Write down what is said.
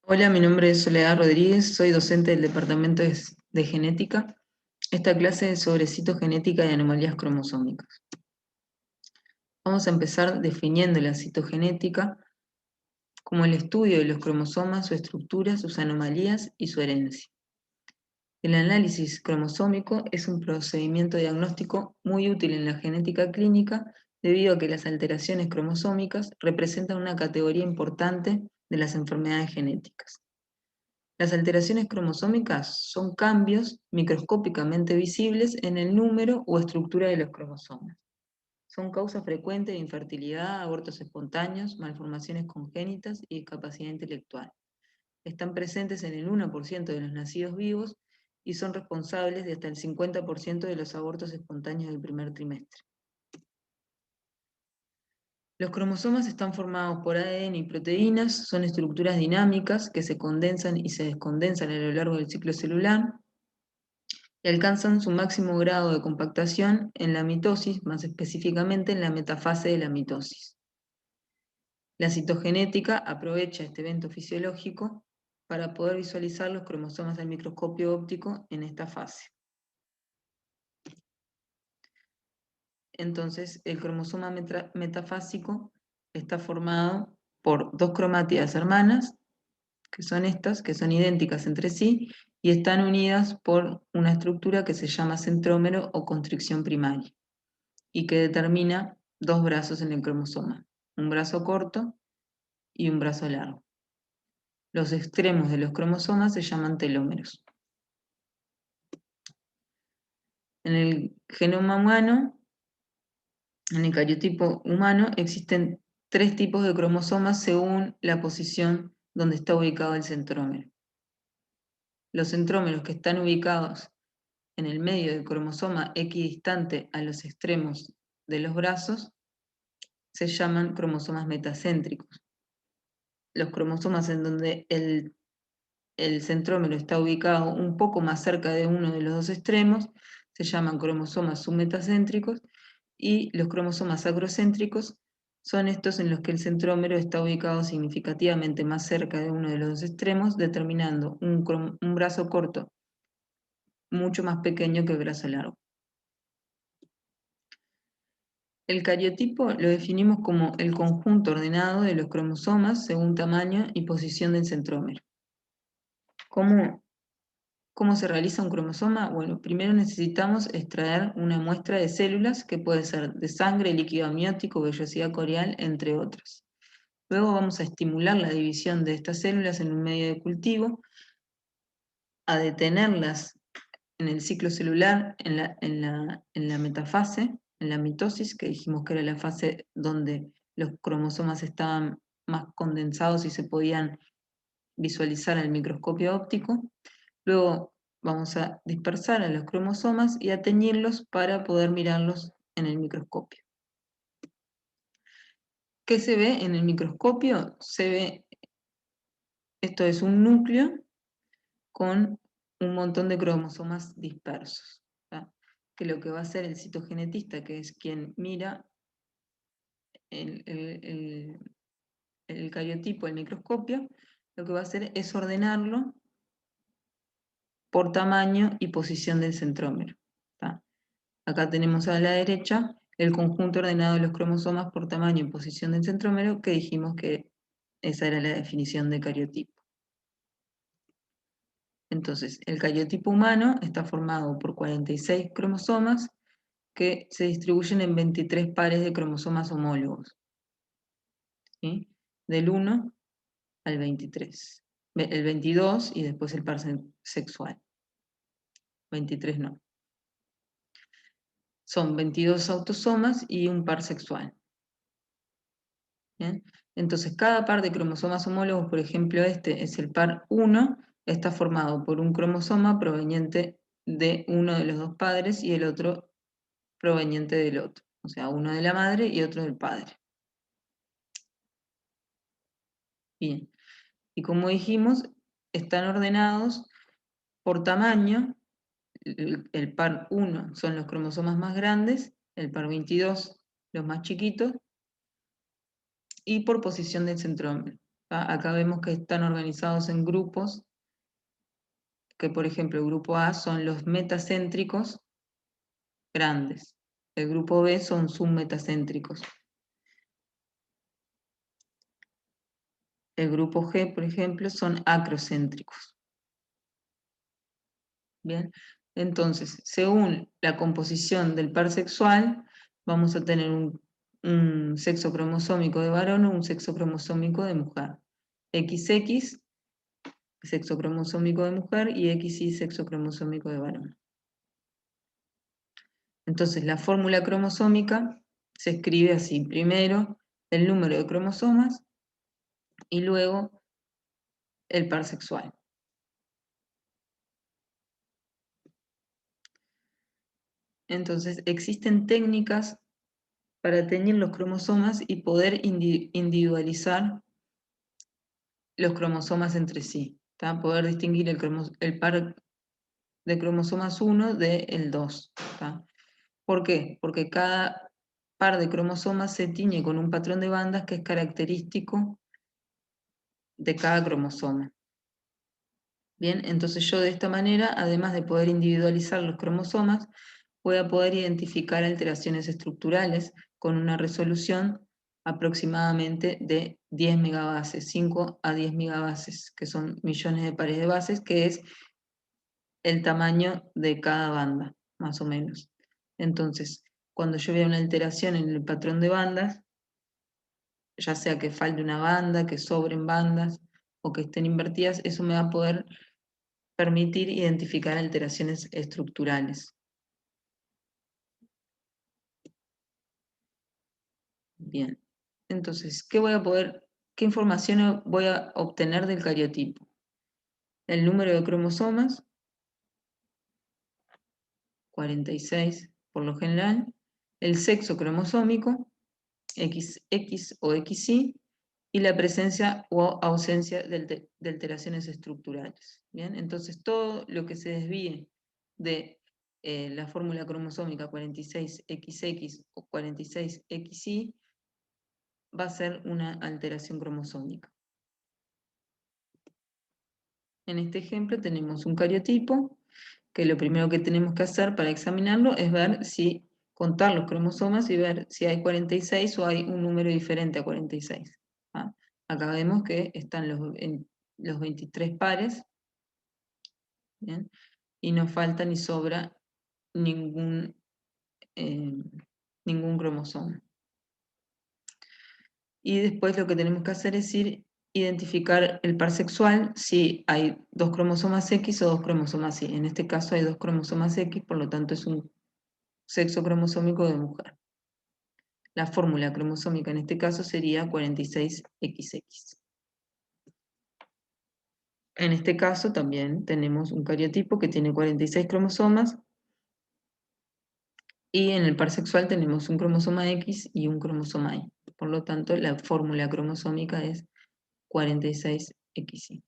Hola, mi nombre es Soledad Rodríguez, soy docente del Departamento de Genética. Esta clase es sobre citogenética y anomalías cromosómicas. Vamos a empezar definiendo la citogenética como el estudio de los cromosomas, su estructura, sus anomalías y su herencia. El análisis cromosómico es un procedimiento diagnóstico muy útil en la genética clínica debido a que las alteraciones cromosómicas representan una categoría importante de las enfermedades genéticas. Las alteraciones cromosómicas son cambios microscópicamente visibles en el número o estructura de los cromosomas. Son causa frecuente de infertilidad, abortos espontáneos, malformaciones congénitas y discapacidad intelectual. Están presentes en el 1% de los nacidos vivos y son responsables de hasta el 50% de los abortos espontáneos del primer trimestre. Los cromosomas están formados por ADN y proteínas, son estructuras dinámicas que se condensan y se descondensan a lo largo del ciclo celular y alcanzan su máximo grado de compactación en la mitosis, más específicamente en la metafase de la mitosis. La citogenética aprovecha este evento fisiológico para poder visualizar los cromosomas al microscopio óptico en esta fase. Entonces, el cromosoma metafásico está formado por dos cromátidas hermanas, que son estas, que son idénticas entre sí, y están unidas por una estructura que se llama centrómero o constricción primaria, y que determina dos brazos en el cromosoma, un brazo corto y un brazo largo. Los extremos de los cromosomas se llaman telómeros. En el genoma humano, en el cariotipo humano, existen tres tipos de cromosomas según la posición donde está ubicado el centrómero. Los centrómeros que están ubicados en el medio del cromosoma equidistante a los extremos de los brazos se llaman cromosomas metacéntricos. Los cromosomas en donde el centrómero está ubicado un poco más cerca de uno de los dos extremos se llaman cromosomas submetacéntricos, y los cromosomas acrocéntricos son estos en los que el centrómero está ubicado significativamente más cerca de uno de los dos extremos, determinando un brazo corto mucho más pequeño que el brazo largo. El cariotipo lo definimos como el conjunto ordenado de los cromosomas según tamaño y posición del centrómero. ¿Cómo se realiza un cromosoma? Bueno, primero necesitamos extraer una muestra de células que puede ser de sangre, líquido amniótico, vellosidad corial, entre otras. Luego vamos a estimular la división de estas células en un medio de cultivo, a detenerlas en el ciclo celular, en la metafase, en la mitosis, que dijimos que era la fase donde los cromosomas estaban más condensados y se podían visualizar al microscopio óptico. Luego vamos a dispersar a los cromosomas y a teñirlos para poder mirarlos en el microscopio. ¿Qué se ve en el microscopio? Se ve, esto es un núcleo con un montón de cromosomas dispersos, ¿tá? Que lo que va a hacer el citogenetista, que es quien mira el cariotipo, el microscopio, lo que va a hacer es ordenarlo por tamaño y posición del centrómero, ¿tá? Acá tenemos a la derecha el conjunto ordenado de los cromosomas por tamaño y posición del centrómero, que dijimos que esa era la definición de cariotipo. Entonces, el cariotipo humano está formado por 46 cromosomas que se distribuyen en 23 pares de cromosomas homólogos, ¿sí? Del 1 al 23. El 22 y después el par sexual. 23 no. Son 22 autosomas y un par sexual. ¿Bien? Entonces, cada par de cromosomas homólogos, por ejemplo, este es el par 1, está formado por un cromosoma proveniente de uno de los dos padres y el otro proveniente del otro. O sea, uno de la madre y otro del padre. Bien. Y como dijimos, están ordenados por tamaño. El par 1 son los cromosomas más grandes, el par 22 los más chiquitos, y por posición del centrómero. Acá vemos que están organizados en grupos, que por ejemplo el grupo A son los metacéntricos grandes, el grupo B son submetacéntricos. El grupo G, por ejemplo, son acrocéntricos. Bien, entonces, según la composición del par sexual, vamos a tener un sexo cromosómico de varón o un sexo cromosómico de mujer. XX, sexo cromosómico de mujer, y XY, sexo cromosómico de varón. Entonces, la fórmula cromosómica se escribe así: primero el número de cromosomas y luego el par sexual. Entonces, existen técnicas para teñir los cromosomas y poder individualizar los cromosomas entre sí, poder distinguir el par de cromosomas 1 del 2. ¿Por qué? Porque cada par de cromosomas se tiñe con un patrón de bandas que es característico de cada cromosoma. Bien, entonces yo de esta manera, además de poder individualizar los cromosomas, voy a poder identificar alteraciones estructurales con una resolución aproximadamente de 10 megabases, 5 a 10 megabases, que son millones de pares de bases, que es el tamaño de cada banda, más o menos. Entonces, cuando yo vea una alteración en el patrón de bandas, ya sea que falte una banda, que sobren bandas o que estén invertidas, eso me va a poder permitir identificar alteraciones estructurales. Bien, entonces, qué información voy a obtener del cariotipo? El número de cromosomas, 46 por lo general, el sexo cromosómico, XX o XY, y la presencia o ausencia de alteraciones estructurales. Bien, entonces todo lo que se desvíe de la fórmula cromosómica 46XX o 46XY va a ser una alteración cromosómica. En este ejemplo tenemos un cariotipo, que lo primero que tenemos que hacer para examinarlo es ver si contar los cromosomas y ver si hay 46 o hay un número diferente a 46. Acá vemos que están los 23 pares, ¿bien? Y no falta ni sobra ningún, eh, ningún cromosoma. Y después lo que tenemos que hacer es identificar el par sexual, si hay 2 cromosomas X o 2 cromosomas Y. En este caso hay 2 cromosomas X, por lo tanto es un sexo cromosómico de mujer. La fórmula cromosómica en este caso sería 46XX. En este caso también tenemos un cariotipo que tiene 46 cromosomas y en el par sexual tenemos un cromosoma X y un cromosoma Y. Por lo tanto, la fórmula cromosómica es 46XY.